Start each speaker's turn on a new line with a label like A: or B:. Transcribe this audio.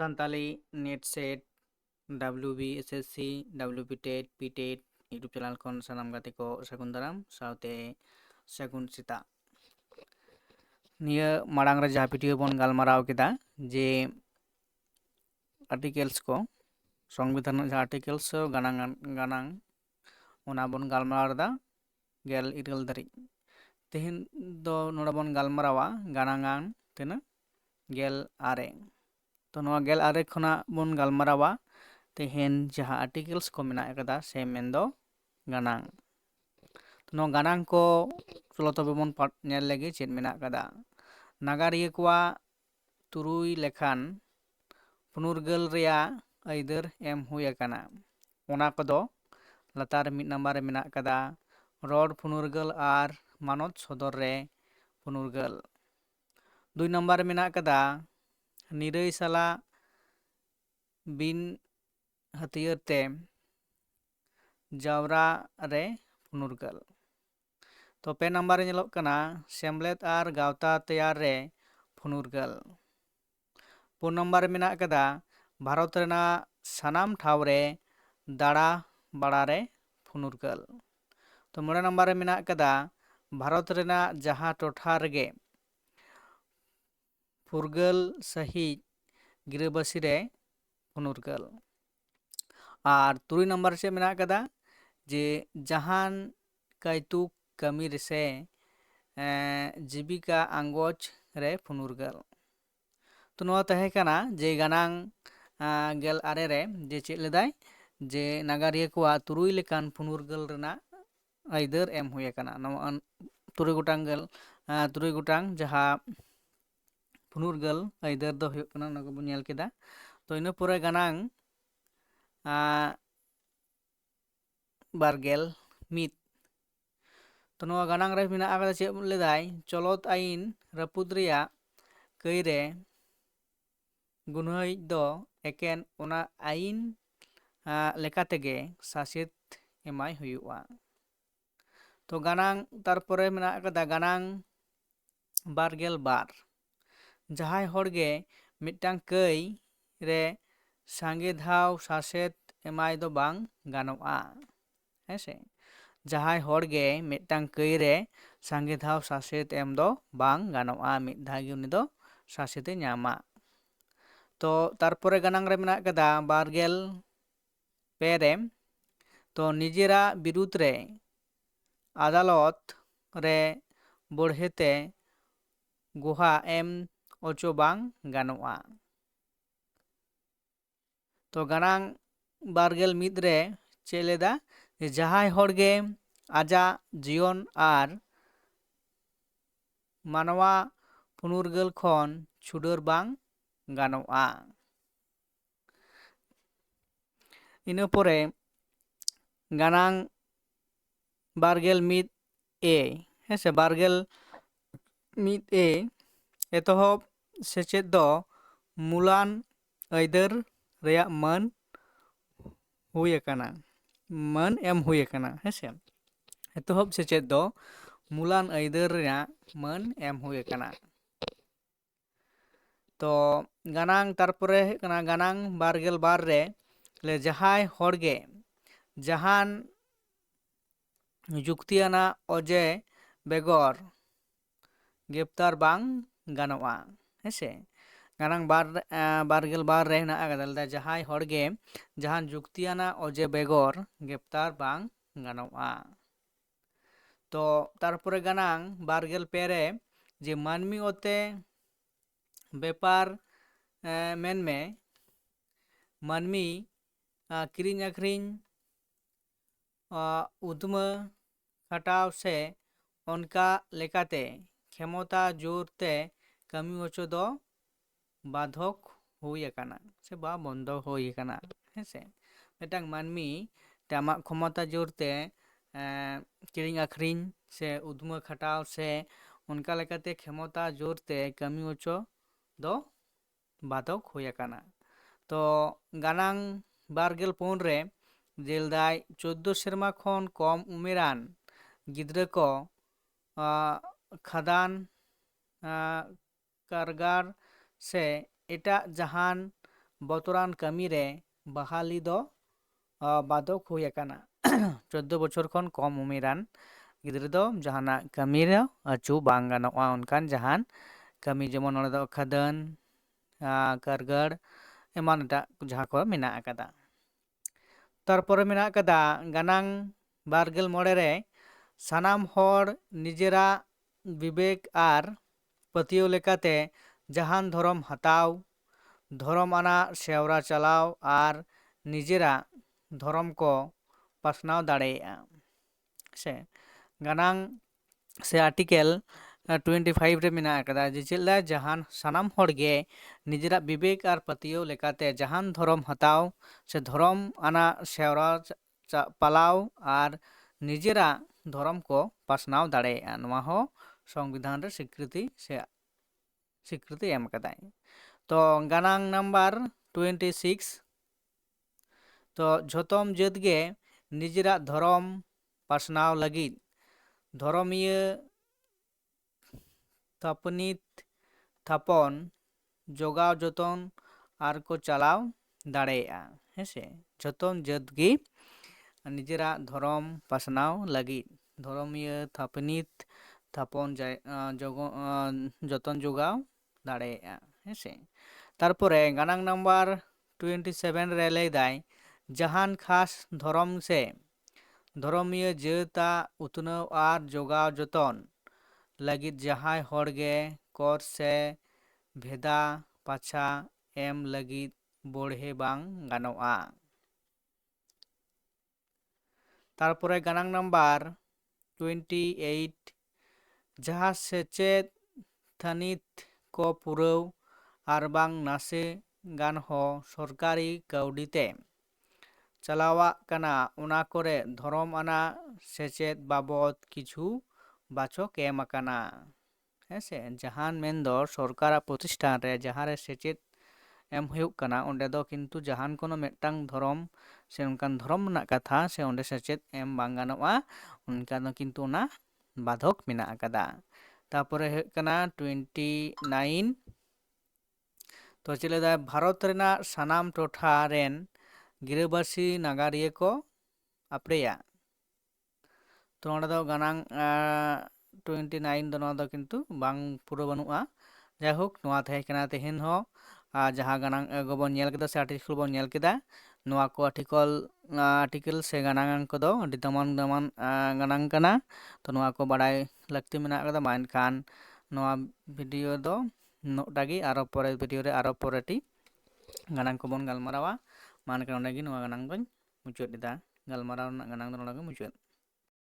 A: Santali NET SET WB SSC WB TET PTET YouTube channel खन सानाम गाते को सागुन दाराम साउते सागुन सेताग निया माड़ांग रे जहाँ वीडियो बन गालमाराव केदा जे आर्टिकल्स को संविधान जहाँ आर्टिकल्स गानांग ओना बन गालमाराव दा गेल इरल दारी तेहन दो नोड़ा बन गालमारावा गानांगान तेना गेल आरे तो नोआ गेल आरे खना बन गालमारावा तेहन जहाँ आर्टिकल्स को मेना एकदा से मेंदो गानांग तो नोआ गानांग को चलो तबे बन नेल लेगे चेद मेना कदा नागारिया कोवा तुरुई लेखान पुनुरगल रिया आइदर एम हुई अकाना ओना कदो लातार मिद नंबर रे मेना कदा रॉड पुनुरगल आर मानोत सदर रे पुनुरगल दुई नंबर रे मेना कदा निरई साला बिन हथियार ते जावरा रे पुनुरगल तो पे नंबर रे ñeᱞᱚᱜ कना सेमलेद आर गावता तैयार रे पुनुरगल पुन नंबर मेना कदा भारत रेना सानाम ठाव रे दाड़ा बाड़ा रे पुनुरगल तो मोड़े नंबर रे मेना कदा भारत रेना जहाँ टोठा रेगे फुरगल सही गिरबासी रे पुनुरगल और तुरुई नंबर से मेना कदा जे जहान कायतुक कमी रेसे जीविका आंगोज रे पुनुरगल तो नोआ तहे कना जे गानांग गेल आरे रे जे चेद लेदाय जे नागारिया कोवा तुरुई लेकान पुनुरगल रेना आइदर एम हुई अकाना नोआ तुरुई गोटांग जहाँ पुनुरगल आइदर दो हुई कना नोको बन नेल केदा तो इना पोरे गानांग बारगेल मित तो नोआ गानांग रे मेना आकदा चेद लेदाय चलत आइन रापुद रिया कईरे गुनहई दो एकेन ओना आइन लेका तेगे सासेत एमाय हुयुआ तो गानांग तारपरे मेना कदा गानांग बारगेल बार जहाय होड़गे मिटांग कई रे सांगे धाव सासेत एमाय दो बांग गानोआ हेसे जहाय होड़गे मिटांग कई रे सांगे धाव सासेत एम दो बांग गानोआ मिट धागी उनी दो सासेते ᱧᱟᱢᱟ तो तारपरे गानांग रे मेना कदा बारगेल पेरे तो निजेरा बिरुद रे आदालत रे बढ़ेते गुहा एम ओचो बांग गानोआ तो गानांग बारगेल मिद रे चेद लेदा जहाय होड़गे आजा जीवन आर मानवा पुनुरगल खन छुडोर बांग गानोआ इना पोरे गानांग बारगेल मिद ए हेसे बारगेल मिद ए एतहब सेचेद दो मुलान आइदर रेया मन हुई अकाना मन एम हुई अकाना हेसे एतहब सेचेद दो मुलान आइदर रेया मन एम हुई अकाना तो गानांग तारपरे कना गानांग बारगेल बार रे ले जहाय होड़गे जहान जुक्तियाना ओजे बेगर ग्रेप्तार बांग गानोआ हेसे गानांग बारगेल बार रे ना आगदा जहाय होड़गे जहान जुक्तियाना ओजे बेगर ग्रेप्तार बांग गानोआ तो तारपरे गानांग बारगेल पेरे जे मानमी ओते बेपार मेनमे मानमी किरिंग आखरिंग उद्मा खाटाव से उनका लेकाते क्षमता जोरते कमी ओचो दो बाधक हुई अकाना से बा बंदो हुई अकाना हेसे मिटांग मानमी तामा क्षमता जोरते किरिंग आखरिंग से उद्मा खाटाव से उनका लेकाते क्षमता जोरते कमी ओचो दो बाधक हुई अकाना तो गानांग बारगेल पुन रे जेलदाय 14 सेरमा खन कम उमेरान गिद्रा को खादान कारगार से एटा जहान ᱵᱚᱛᱚᱨᱟᱱ ᱠᱟᱹᱢᱤ ᱨᱮ ᱵᱟᱦᱟᱞᱤ ᱫᱚ ᱵᱟᱫᱷᱚᱠ ᱦᱩᱭ ᱟᱠᱟᱱᱟ 14 ᱵᱚᱪᱷᱚᱨ ᱠᱷᱚᱱ ᱠᱚᱢ ᱩᱢᱮᱨᱟᱱ ᱜᱤᱫᱽᱨᱟᱹ ᱫᱚ ᱡᱟᱦᱟᱱᱟᱜ ᱠᱟᱹᱢᱤ ᱨᱮ ᱟᱹᱪᱩ ᱵᱟᱝ ᱜᱟᱱᱚᱜᱼᱟ ᱚᱱᱠᱟᱱ ᱡᱟᱦᱟᱱ ᱠᱟᱹᱢᱤ, ᱡᱮᱢᱚᱱ ᱱᱚᱰᱮ ᱫᱚ ᱠᱷᱟᱫᱟᱹᱱ, ᱠᱟᱨᱜᱟᱲ ᱮᱢᱟᱱ ᱮᱴᱟᱜ ᱡᱟᱦᱟᱸ ᱠᱚ ᱢᱮᱱᱟᱜ ᱟᱠᱟᱫᱟ᱾ ᱛᱟᱨᱯᱚᱨᱮ ᱢᱮᱱᱟᱜ ᱟᱠᱟᱫᱟ ᱜᱟᱱᱟᱝ 25 ᱨᱮ ᱥᱟᱱᱟᱢ ᱦᱚᱲ ᱱᱤᱡᱮᱨᱟᱜ ᱵᱤᱵᱮᱠ ᱟᱨ ᱯᱟᱹᱛᱭᱟᱹᱣ ᱞᱮᱠᱟᱛᱮ ᱡᱟᱦᱟᱱ ᱫᱷᱚᱨᱚᱢ ᱦᱟᱛᱟᱣ, ᱫᱷᱚᱨᱚᱢ ᱟᱱᱟᱜ ᱥᱮᱣᱨᱟ ᱪᱟᱞᱟᱣ ᱟᱨ ᱱᱤᱡᱮᱨᱟᱜ ᱫᱷᱚᱨᱚᱢ ᱠᱚ ᱯᱟᱥᱱᱟᱣ ᱫᱟᱲᱮᱭᱟᱜᱼᱟ᱾ ᱥᱮ ᱜᱟᱱᱟᱝ ᱥᱮ ᱟᱨᱴᱤᱠᱮᱞ 25 ᱨᱮ ᱢᱮᱱᱟᱜ ᱟᱠᱟᱫᱟ ᱡᱮ ᱪᱮᱫ ᱞᱮᱠᱟ ᱡᱟᱦᱟᱱ ᱥᱟᱱᱟᱢ ᱦᱚᱲᱜᱮ ᱱᱤᱡᱮᱨᱟᱜ ᱵᱤᱵᱮᱠ ᱟᱨ ᱯᱟᱹᱛᱭᱟᱹᱣ ᱞᱮᱠᱟᱛᱮ ᱡᱟᱦᱟᱱ ᱫᱷᱚᱨᱚᱢ ᱦᱟᱛᱟᱣ ᱥᱮ ᱫᱷᱚᱨᱚᱢ ᱟᱱᱟᱜ ᱥᱮᱣᱨᱟ ᱯᱟᱞᱟᱣ ᱟᱨ ᱱᱤᱡᱮᱨᱟᱜ ᱫᱷᱚᱨᱚᱢ ᱠᱚ ᱯᱟᱥᱱᱟᱣ ᱫᱟᱲᱮᱭᱟᱜᱼᱟ᱾ ᱱᱚᱣᱟ ᱦᱚᱸ ᱥᱚᱝᱵᱤᱫᱷᱟᱱ ᱨᱮ ᱥᱤᱠᱨᱤᱛᱤ ᱮᱢ ᱠᱟᱫᱟᱭ᱾ ᱛᱚ ᱜᱟᱱᱟᱝ ᱱᱟᱢᱵᱟᱨ 26, ᱛᱚ ᱡᱷᱚᱛᱚᱢ ᱡᱟᱹᱛ ᱜᱮ ᱱᱤᱡᱮᱨᱟᱜ ᱫᱷᱚᱨᱚᱢ ᱯᱟᱥᱱᱟᱣ ᱞᱟᱹᱜᱤᱫ ᱫᱷᱚᱨᱚᱢᱤᱭᱟᱹ ᱛᱷᱟᱯᱚᱱᱤᱛ ᱛᱷᱟᱯᱚᱱ ᱡᱚᱜᱟᱣ ᱡᱚᱛᱚᱱ ᱟᱨ ᱠᱚ ᱪᱟᱞᱟᱣ ᱫᱟᱲᱮᱭᱟᱜᱼᱟ᱾ ᱦᱮᱸᱥᱮ ᱡᱷᱚᱛᱚᱢ ᱡᱟᱹᱛ ᱜᱮ ᱱᱤᱡᱮᱨᱟᱜ ᱫᱷᱚᱨᱚᱢ ᱯᱟᱥᱱᱟᱣ ᱞᱟᱹᱜᱤᱫ ᱫᱷᱚᱨᱚᱢᱤᱭᱟᱹ ᱛᱷᱟᱯᱚᱱᱤᱛ ᱛᱷᱟᱯᱚᱱ ᱡᱚᱛᱚᱱ ᱡᱚᱜᱟᱣ ᱫᱟᱲᱮᱭᱟᱜᱼᱟ᱾ ᱦᱮᱸᱥᱮ ᱛᱟᱨᱯᱚᱨᱮ ᱜᱟᱱᱟᱝ ᱱᱟᱢᱵᱟᱨ 27 ᱨᱮ ᱞᱟᱹᱭᱫᱟᱭ ᱡᱟᱦᱟᱱ ᱠᱷᱟᱥ ᱫᱷᱚᱨᱚᱢ ᱥᱮ ᱫᱷᱚᱨᱚᱢᱤᱭᱟᱹ ᱡᱟᱹᱛᱟᱜ ᱩᱛᱱᱟᱹᱣ ᱟᱨ ᱡᱚᱜᱟᱣ ᱡᱚᱛᱚᱱ ᱞᱟᱹᱜᱤᱫ ᱡᱟᱦᱟᱸᱭ ᱦᱚᱲᱜᱮ ᱠᱚᱨ ᱥᱮ ᱵᱷᱮᱫᱟ ᱯᱟᱪᱷᱟ ᱮᱢ ᱞᱟᱹᱜᱤᱫ ᱵᱚᱲᱦᱮ ᱵᱟᱝ ᱜᱟᱱᱚᱜᱼᱟ᱾ ᱛᱟᱨᱯᱚᱨᱮ ᱜᱟᱱᱟᱝ ᱱᱟᱢᱵᱟর 28 ᱡᱟᱦᱟᱸ ᱥᱮᱪᱮᱫ ᱛᱷᱟᱹᱱᱤᱛ ᱠᱚ ᱯᱩᱨᱟᱹᱣ ᱟᱨᱵᱟᱝ ᱱᱟᱥᱮ ᱜᱟᱱ ᱦᱚᱸ ᱥᱚᱨᱠᱟᱨᱤ ᱠᱟᱹᱣᱰᱤ ᱛᱮ ᱪᱟᱞᱟᱣᱟᱜ ᱠᱟᱱᱟ ᱚᱱᱟ ᱠᱚᱨᱮ ᱫᱷᱚᱨᱚᱢ ᱟᱱᱟᱜ ᱥᱮᱪᱮᱫ ᱵᱟᱵᱚᱫ ᱠᱤᱪᱷᱩ ᱵᱟᱪᱚᱠ ᱮᱢ ᱟᱠᱟᱱᱟ᱾ ᱦᱮᱸᱥᱮ ᱡᱟᱦᱟᱱ ᱢᱮᱱᱫᱚ ᱥᱚᱨᱠᱟᱨᱟᱜ ᱯᱨᱚᱛᱤᱥᱴᱷᱟᱱ ᱨᱮ ᱡᱟᱦᱟᱸᱨᱮ ᱥᱮᱪᱮᱫ ᱮᱢ ᱦᱩᱭᱩᱜ ᱠᱟᱱᱟ ᱚᱸᱰᱮ ᱫᱚ ᱠᱤᱱᱛᱩ ᱡᱟᱦᱟᱱ ᱠᱳᱱᱳ ᱢᱤᱫᱴᱟᱝ ᱫᱷᱚᱨᱚᱢ ᱥᱮ ᱚᱱᱠᱟᱱ ᱫᱷᱚᱨᱚᱢ ᱨᱮᱱᱟᱜ ᱠᱟᱛᱷᱟ ᱥᱮ ᱚᱸᱰᱮ ᱥᱮᱪᱮᱫ ᱮᱢ ᱵᱟᱝ ᱜᱟᱱᱚᱜᱼᱟ, ᱚᱱᱠᱟ ᱫᱚ ᱠᱤᱱᱛু ᱚᱱᱟ ᱵᱟᱫᱷᱚᱠ ᱢᱮᱱᱟᱜ ᱟᱠᱟᱫᱟ᱾ ᱛᱟᱨᱯᱚᱨᱮ ᱦᱩᱭᱩᱜ ᱠᱟᱱᱟ 29, ᱛᱚ ᱪᱮᱫ ᱞᱟᱹᱭᱫᱟᱭ ᱵᱷᱟᱨᱚᱛ ᱨᱮᱱᱟᱜ ᱥᱟᱱᱟᱢ ᱴᱚᱴᱷᱟ ᱨᱮᱱ ᱜᱤᱨᱟᱹᱵᱟᱹᱥᱤ ᱱᱟᱜᱟᱨᱤᱭᱟᱹ ᱠᱚ ᱟᱯᱲᱮᱭᱟ᱾ ᱛᱚ ᱱᱚᱸᱰᱮ ᱫᱚ ᱜᱟᱱᱟᱝ 29 ᱫᱚ ᱱᱚᱣᱟ ᱫᱚ ᱠᱤᱱᱛᱩ ᱵᱟᱝ ᱯᱩᱨᱟᱹ ᱵᱟᱹᱱᱩᱜᱼᱟ᱾ ᱡᱟᱭᱦᱳᱠ ᱱᱚᱣᱟ ᱛᱟᱦᱮᱸ ᱠᱟᱱᱟ ᱛᱮᱦᱮᱧ ᱦᱚᱸ ᱡᱟᱦᱟᱸ ᱜᱟᱱᱟᱝ ᱵᱚᱱ ᱧᱮᱞ ᱠᱮᱫᱟ ᱥᱮ ᱟᱨᱴᱤᱠᱮᱞ ᱵᱚᱱ ᱧᱮᱞ ᱠᱮᱫᱟ, ᱱᱚᱣᱟ ᱠᱚ ᱟᱨᱴᱤᱠᱮᱞ ᱥᱮ ᱜᱟᱱᱟᱝ ᱠᱚᱫᱚ ᱟᱹᱰᱤ ᱫᱟᱢᱟᱱ ᱜᱟᱱᱟᱝ ᱠᱟᱱᱟ᱾ ᱛᱚ ᱱᱚᱣᱟ ᱠᱚ ᱵᱟᱲᱟᱭ ᱞᱟᱹᱠᱛᱤ ᱢᱮᱱᱟᱜ ᱟᱠᱟᱫᱟ᱾ ᱢᱟ ᱮᱱᱠᱷᱟᱱ ᱱᱚᱣᱟ ᱵᱷᱤᱰᱤᱭᱳ ᱫᱚ ᱱᱩᱱᱟᱹᱜᱴᱟ ᱜᱮ, ᱟᱨᱚ ᱯᱚᱨᱮᱨ ᱵᱷᱤᱰᱤᱭᱳ ᱨᱮ ᱟᱨᱚ ᱯᱚᱨᱮᱨᱴᱤ ᱜᱟᱱᱟᱝ ᱠᱚᱵᱚᱱ ᱜᱟᱞᱢᱟᱨᱟᱣᱟ᱾ ᱢᱟ ᱮᱱᱠᱷᱟᱱ ᱚᱸᱰᱮ ᱜᱮ ᱱᱚᱣᱟ ᱜᱟᱱᱟᱝ ᱫᱚᱧ ᱢᱩᱪᱟᱹᱫ ᱮᱫᱟ᱾ ᱜᱟᱞᱢᱟᱨᱟᱣ ᱨᱮᱱᱟᱜ ᱜᱟᱱᱟᱝ ᱫᱚ ᱱᱚᱰᱮ ᱜᱮ ᱢᱩᱪᱟᱹᱫ᱾